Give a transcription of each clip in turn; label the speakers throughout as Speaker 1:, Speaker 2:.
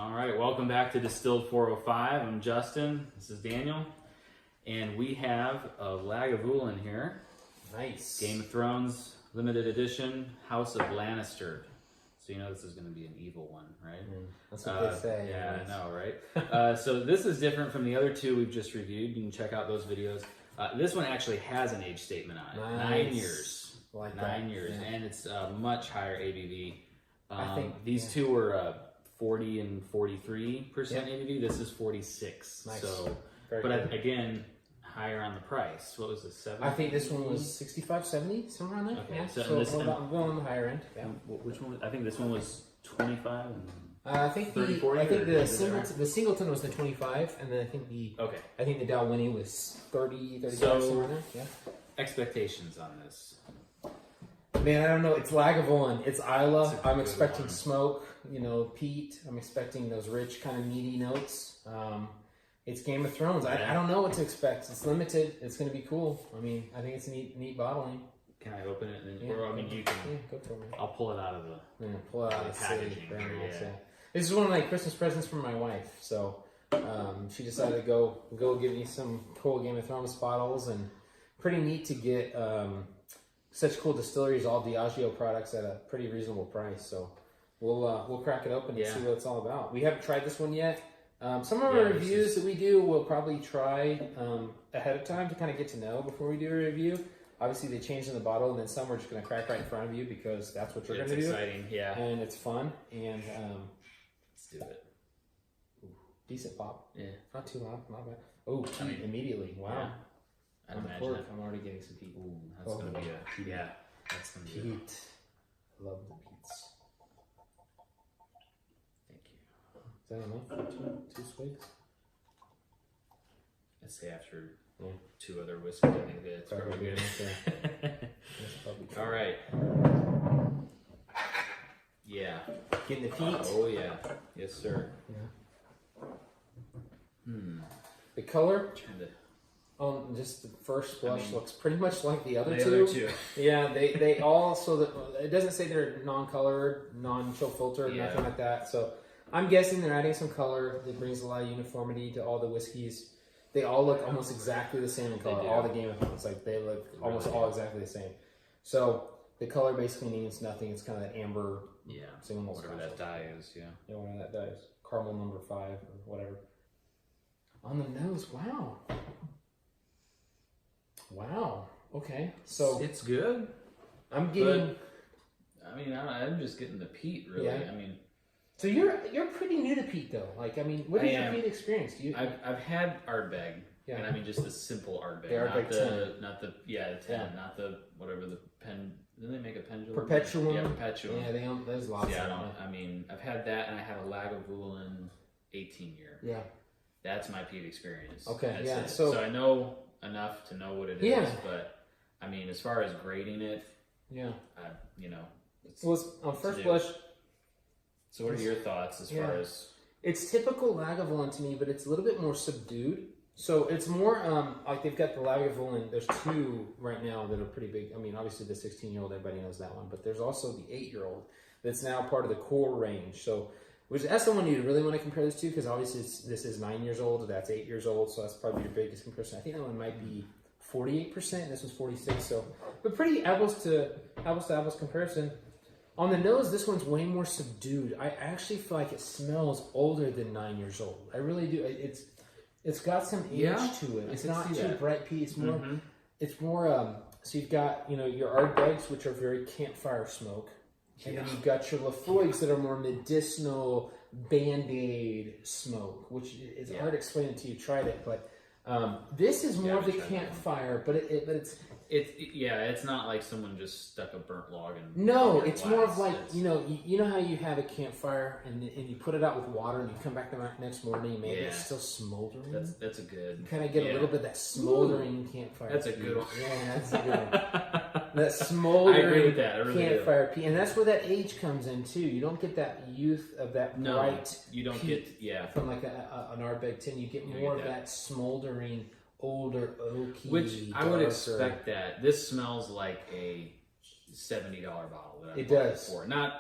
Speaker 1: All right, welcome back to Distilled 405. I'm Justin. This is Daniel, and we have a Lagavulin here.
Speaker 2: Nice.
Speaker 1: Game of Thrones limited edition, House of Lannister. So you know this is going to be an evil one, right?
Speaker 2: That's what they say.
Speaker 1: Yeah, I know, right? So this is different from the other two we've just reviewed. You can check out those videos. This one actually has an age statement on it.
Speaker 2: Nice.
Speaker 1: 9 years.
Speaker 2: Like
Speaker 1: 9 years,
Speaker 2: yeah.
Speaker 1: and it's a much higher ABV.
Speaker 2: I think
Speaker 1: these two were 40 and 43% ABV. This is 46.
Speaker 2: Nice.
Speaker 1: So,
Speaker 2: Very
Speaker 1: but
Speaker 2: good.
Speaker 1: Again, higher on the price. What was it? 70?
Speaker 2: I think this one was 65, 70, somewhere around there.
Speaker 1: Okay,
Speaker 2: Yeah.
Speaker 1: so
Speaker 2: So,
Speaker 1: this-
Speaker 2: I'm going on the higher end. Yeah.
Speaker 1: Which one? I think this one was 25.
Speaker 2: I think
Speaker 1: 30, 40,
Speaker 2: I think
Speaker 1: or
Speaker 2: the
Speaker 1: is it right?
Speaker 2: Singleton was the 25, and then I think the Dalwhinnie was 30, 35,
Speaker 1: So-
Speaker 2: somewhere there. Yeah.
Speaker 1: Expectations on this.
Speaker 2: Man, I don't know. It's Lagavulin. It's Isla.
Speaker 1: It's a
Speaker 2: I'm
Speaker 1: good
Speaker 2: expecting
Speaker 1: one.
Speaker 2: smoke. Peat. I'm expecting those rich, kind of meaty notes. It's Game of Thrones. I don't know what to expect. It's limited. It's going to be cool. I mean, I think it's a neat bottling.
Speaker 1: Can I open it? And then,
Speaker 2: Yeah.
Speaker 1: or I mean, you can.
Speaker 2: Yeah, go for it.
Speaker 1: I'll pull it out of the.
Speaker 2: Yeah, pull it out of the city.
Speaker 1: packaging
Speaker 2: Very
Speaker 1: here,
Speaker 2: nice,
Speaker 1: yeah.
Speaker 2: This is one of my Christmas presents from my wife. So she decided to go give me some cool Game of Thrones bottles, and pretty neat to get such cool distilleries, all Diageo products at a pretty reasonable price. So we'll crack it open and see what it's all about. We haven't tried this one yet. Some of our reviews that we do, we'll probably try ahead of time to kind of get to know before we do a review. Obviously, they change in the bottle, and then some we're just going to crack right in front of you because that's what you're going to do.
Speaker 1: It's exciting, yeah.
Speaker 2: And it's fun, and
Speaker 1: Let's do it.
Speaker 2: decent pop.
Speaker 1: Yeah.
Speaker 2: Not too loud, not bad. Oh, peat immediately. Wow.
Speaker 1: Yeah. I'd
Speaker 2: On the
Speaker 1: imagine
Speaker 2: cork,
Speaker 1: it.
Speaker 2: I'm already getting some peat.
Speaker 1: Ooh, that's gonna be a That's gonna be a,
Speaker 2: Peat. Love the peats.
Speaker 1: thank you.
Speaker 2: Is that enough? Two swigs?
Speaker 1: I'd say after
Speaker 2: Yeah.
Speaker 1: 2 other whiskeys, I think that's
Speaker 2: Probably
Speaker 1: probably good.
Speaker 2: That's probably true.
Speaker 1: All right. Yeah.
Speaker 2: Getting the peat.
Speaker 1: Oh yeah. Yes, sir.
Speaker 2: Yeah.
Speaker 1: The
Speaker 2: The color,
Speaker 1: trying to.
Speaker 2: just the first blush looks pretty much like the other
Speaker 1: The
Speaker 2: two.
Speaker 1: other two.
Speaker 2: Yeah, they all, so that it doesn't say they're non-colored, non-chill filter,
Speaker 1: Yeah.
Speaker 2: nothing like that. So I'm guessing they're adding some color that brings a lot of uniformity to all the whiskeys. They all look almost exactly the same in color.
Speaker 1: do.
Speaker 2: All the Game of Thrones, like they look almost
Speaker 1: really
Speaker 2: all
Speaker 1: do.
Speaker 2: exactly the same. So the color basically means nothing. It's kind of that amber,
Speaker 1: Yeah.
Speaker 2: single malt
Speaker 1: Whatever
Speaker 2: scotch.
Speaker 1: that dye is. Yeah.
Speaker 2: Yeah, whatever that does. Caramel number 5 or whatever. On the nose, wow. Wow. Okay. So
Speaker 1: It's good.
Speaker 2: I'm getting.
Speaker 1: I mean, I'm just getting the peat, really.
Speaker 2: Yeah.
Speaker 1: I mean,
Speaker 2: So you're pretty new to peat though. Like, I mean, what is your
Speaker 1: am.
Speaker 2: peat experience? Do you?
Speaker 1: I've had Ardbeg,
Speaker 2: Yeah.
Speaker 1: and I mean just the simple Ardbeg,
Speaker 2: The Ardbeg
Speaker 1: not the 10,
Speaker 2: Yeah.
Speaker 1: not the whatever the pen. Didn't they make a pendulum?
Speaker 2: Perpetuum.
Speaker 1: Yeah, Perpetuum.
Speaker 2: Yeah, they own, there's lots
Speaker 1: Yeah,
Speaker 2: of them.
Speaker 1: I mean, I've had that, and I had a Lagavulin 18 year.
Speaker 2: Yeah.
Speaker 1: That's my peat experience.
Speaker 2: Okay,
Speaker 1: That's
Speaker 2: yeah,
Speaker 1: it.
Speaker 2: so-
Speaker 1: I know enough to know what it is,
Speaker 2: Yeah.
Speaker 1: but I mean, as far as grading it,
Speaker 2: Yeah.
Speaker 1: you know. It's,
Speaker 2: Well, it's, on first
Speaker 1: do.
Speaker 2: blush,
Speaker 1: so what are your thoughts as far as?
Speaker 2: it's typical Lagavulin to me, but it's a little bit more subdued. So it's more like they've got the Lagavulin. There's 2 right now that are pretty big. I mean, obviously the 16-year-old, everybody knows that one, but there's also the 8-year-old that's now part of the core range. So that's the one you really want to compare this to, because obviously this is 9 years old, that's 8 years old, so that's probably your biggest comparison. I think that one might be 48%, and this one's 46. So, but pretty apples to apples comparison. On the nose, this one's way more subdued. I actually feel like it smells older than 9 years old. I really do. It's got some age to it. It's not too bright peat. It's more. It's more. So you've got your Ardbegs, which are very campfire smoke, and then you've got your Lafroigs that are more medicinal Band-Aid smoke, which is hard to explain until you tried it. But this is more of the campfire, but
Speaker 1: It's not like someone just stuck a burnt log in.
Speaker 2: No,
Speaker 1: your
Speaker 2: it's more of
Speaker 1: glass.
Speaker 2: like, you know how you have a campfire and you put it out with water and you come back the next morning and maybe it's still smoldering.
Speaker 1: That's a good.
Speaker 2: You kind of get a little bit of that smoldering campfire.
Speaker 1: That's a
Speaker 2: peat.
Speaker 1: good one.
Speaker 2: Yeah, that's a good one. That smoldering
Speaker 1: I agree with that. I really
Speaker 2: campfire peat, and that's where that age comes in too. You don't get that youth of that bright.
Speaker 1: You don't
Speaker 2: peat
Speaker 1: get
Speaker 2: from like an Ardbeg tin. You get more of that smoldering, older oaky.
Speaker 1: Which I would
Speaker 2: darker.
Speaker 1: expect that. This smells like a $70 bottle. That I
Speaker 2: It
Speaker 1: bought
Speaker 2: does.
Speaker 1: before. Not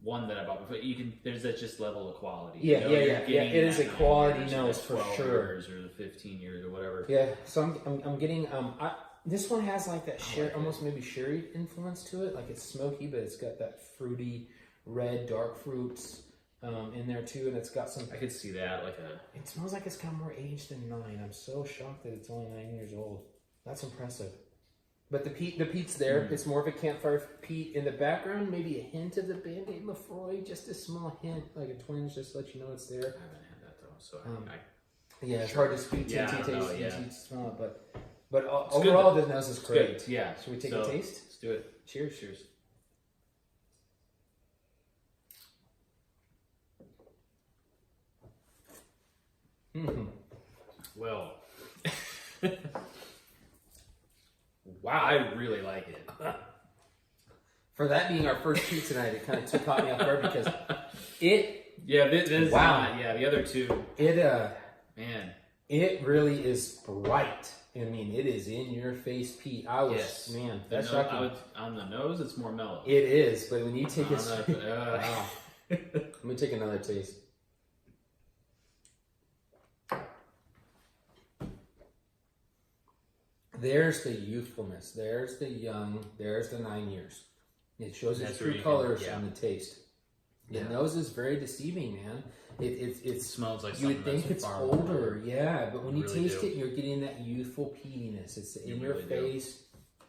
Speaker 1: one that I bought, but there's that just level of quality.
Speaker 2: Yeah,
Speaker 1: you know,
Speaker 2: yeah. It is a quality nose for
Speaker 1: 12
Speaker 2: sure.
Speaker 1: years or the 15 years or whatever.
Speaker 2: Yeah, so I'm getting this one has like that almost maybe sherry influence to it. Like it's smoky, but it's got that fruity red dark fruits in there too, and it's got some.
Speaker 1: I could see that
Speaker 2: It smells like it's got more age than 9. I'm so shocked that it's only 9 years old. That's impressive. But the peat's there. It's more of a campfire peat in the background. Maybe a hint of the Band-Aid Lefroy, just a small hint, like a twinge, just to let you know it's there.
Speaker 1: I haven't had that though, so
Speaker 2: yeah, it's hard to speak to until you smell it, but overall the nose is great.
Speaker 1: Good. Yeah.
Speaker 2: Should we take a taste?
Speaker 1: Let's do it.
Speaker 2: Cheers.
Speaker 1: Cheers.
Speaker 2: Mm-hmm.
Speaker 1: Well, wow, I really like it.
Speaker 2: For that being our first peat tonight, it kind of caught me off guard because it.
Speaker 1: Yeah, this is
Speaker 2: wow.
Speaker 1: Yeah, the other two.
Speaker 2: Man, it really is bright. I mean, it is in your face peat. Man, that's shocking.
Speaker 1: On the nose, it's more mellow.
Speaker 2: It is, but when you take wow. Let me take another taste. There's the youthfulness. There's the young. There's the 9 years. It shows its true colors on the taste. The nose is very deceiving, man. It
Speaker 1: smells like
Speaker 2: you would
Speaker 1: something
Speaker 2: think it's older, but when you taste it, you're getting that youthful peatiness. It's in your face.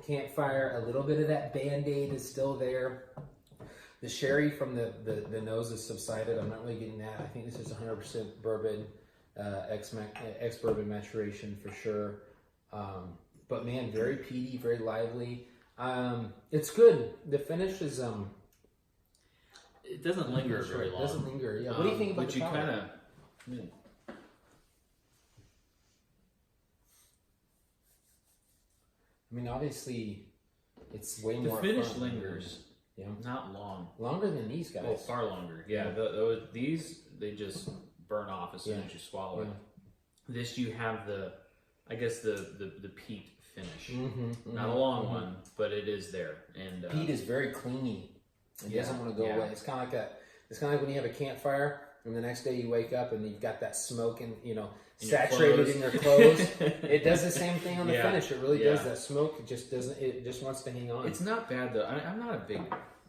Speaker 2: Campfire. A little bit of that Band-Aid is still there. The sherry from the nose has subsided. I'm not really getting that. I think this is 100% bourbon, ex-bourbon maturation for sure. But man, very peaty, very lively. It's good. The finish is
Speaker 1: it doesn't linger very long.
Speaker 2: It doesn't linger. Yeah. What do you think about the palate? I mean, obviously, it's way more.
Speaker 1: The finish
Speaker 2: fun.
Speaker 1: Lingers.
Speaker 2: Yeah.
Speaker 1: Not long.
Speaker 2: Longer than these guys.
Speaker 1: Well, far longer. Yeah. These they just burn off as soon as you swallow it. This you have the peat finish. Not a long one, but it is there. And
Speaker 2: peat is very cleany. It doesn't want to go away. It's kind of like that. It's kind of like when you have a campfire and the next day you wake up and you've got that smoke and saturated in your clothes. It does the same thing on the finish. It really does. That smoke it just wants to hang on.
Speaker 1: It's not bad though. I'm not a big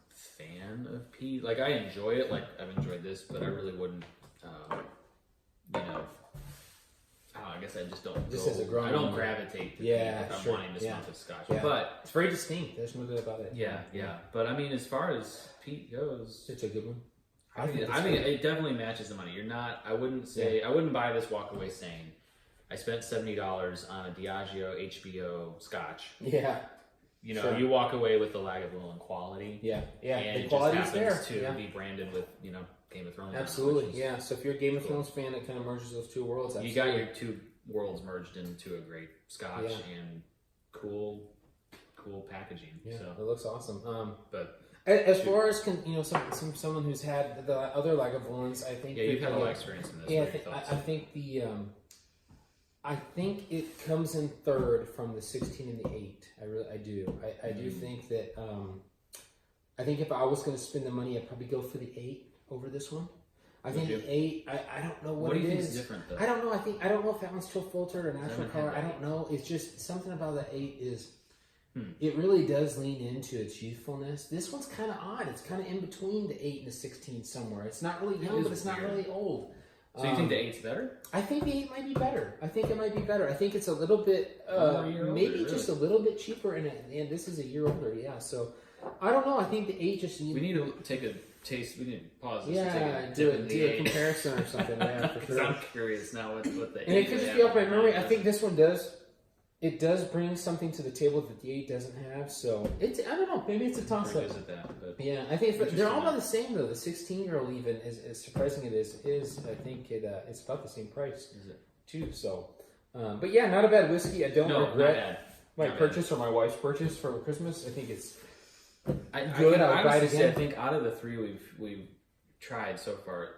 Speaker 1: fan of peat. Like I enjoy it. Like I've enjoyed this, but I really wouldn't. I guess I just don't.
Speaker 2: Just as a grown,
Speaker 1: I don't gravitate to peat if I'm wanting to smoke a scotch.
Speaker 2: Yeah.
Speaker 1: But
Speaker 2: it's very distinct. There's no doubt about it.
Speaker 1: Yeah. But I mean, as far as peat goes,
Speaker 2: it's a good one.
Speaker 1: I think it definitely matches the money. You're not. I wouldn't say. I wouldn't buy this. Walk away saying, I spent $70 on a Diageo HBO Scotch.
Speaker 2: Yeah.
Speaker 1: You walk away with the Lagavulin quality.
Speaker 2: Yeah.
Speaker 1: And
Speaker 2: the quality's there.
Speaker 1: To be branded with Game of Thrones.
Speaker 2: Absolutely. So if you're a Game of Thrones fan, it kind of merges those two worlds. Absolutely.
Speaker 1: You got your two worlds merged into a great Scotch and cool packaging.
Speaker 2: Yeah,
Speaker 1: so
Speaker 2: it looks awesome.
Speaker 1: But
Speaker 2: as far as someone who's had the other Lagavulins, I think
Speaker 1: you've had a lot of experience in this.
Speaker 2: Yeah, I think it comes in third from the 16 and the 8. I do. I do think that. I think if I was going to spend the money, I'd probably go for the 8 over this one. I think the 8. I don't know what it is. What do you think is different though? I don't know. I don't know if that one's still filtered or natural color. I don't know. It's just something about the 8 is. It really does lean into its youthfulness. This one's kind of odd. It's kind of in between the 8 and the 16 somewhere. It's not really young, but it's not really old.
Speaker 1: So you think the 8's better?
Speaker 2: I think the 8 might be better. I think it might be better. I think it's a little bit, maybe just a little bit cheaper, and this is a year older. Yeah, so I don't know. I think the 8 just.
Speaker 1: We need to take a taste. We need to pause this.
Speaker 2: Yeah, do a comparison or something. Yeah, for sure.
Speaker 1: I'm curious now what the 8.
Speaker 2: And it could just be up my memory. I think this one does. It does bring something to the table that the 8 doesn't have, so I don't know. Maybe it's a toss-up. Yeah, I think they're all about the same though. The 16-year-old even, as surprising it is I think it's about the same price.
Speaker 1: Is it?
Speaker 2: Too. So, but yeah, not a bad whiskey. I don't regret my purchase or my wife's purchase for Christmas. I think it's good. I would buy it again.
Speaker 1: I think out of the 3 we've tried so far,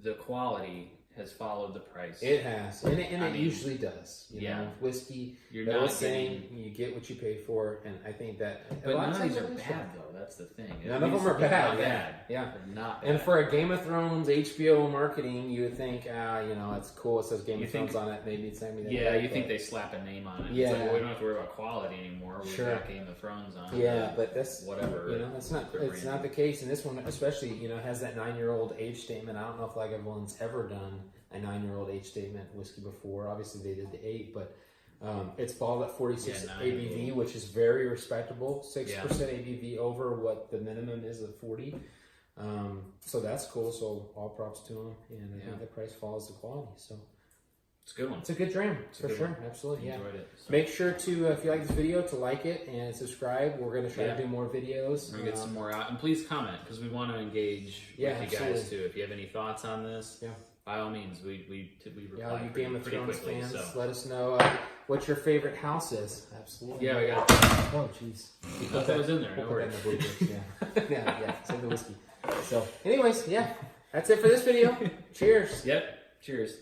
Speaker 1: the quality has followed the price.
Speaker 2: It has, and it usually does. You know, whiskey.
Speaker 1: You're
Speaker 2: not
Speaker 1: not
Speaker 2: saying you get what you pay for, and I think that.
Speaker 1: But none of these are bad, though. That's the thing.
Speaker 2: None of them are bad.
Speaker 1: Yeah, they're not bad.
Speaker 2: And for a Game of Thrones HBO marketing, you would think, you know, it's cool. It says Game of Thrones on it. Maybe it's something.
Speaker 1: Yeah, you think they slap a name on it.
Speaker 2: Yeah,
Speaker 1: it's like, well, we don't have to worry about quality anymore. We've got Game of Thrones on.
Speaker 2: Yeah, but that's
Speaker 1: whatever.
Speaker 2: You know, that's not. It's not the case. And this one, especially, you know, has that 9-year-old age statement. I don't know if Lagavulin's ever done a 9-year-old age statement whiskey before. Obviously, they did the 8, but it's bottled at 46 ABV, which is very respectable. 6% ABV over what the minimum is of 40. So that's cool. So all props to them, and I think the price follows the quality. So
Speaker 1: it's a good one.
Speaker 2: It's a good dram for sure. Absolutely,
Speaker 1: Enjoyed it. So.
Speaker 2: Make sure to, if you like this video, to like it and subscribe. We're going to try to do more videos.
Speaker 1: We're going to get some more out, and please comment because we want to engage with you guys too. If you have any thoughts on this, by all means, we reply
Speaker 2: you Game of Thrones
Speaker 1: quickly,
Speaker 2: fans,
Speaker 1: so.
Speaker 2: let us know what your favorite house is. Absolutely.
Speaker 1: Yeah, we got.
Speaker 2: Oh, jeez.
Speaker 1: That was in there.
Speaker 2: We'll
Speaker 1: No worries.
Speaker 2: put that in the bloopers. Yeah, save the whiskey. So, anyways, that's it for this video. Cheers.
Speaker 1: Yep. Cheers.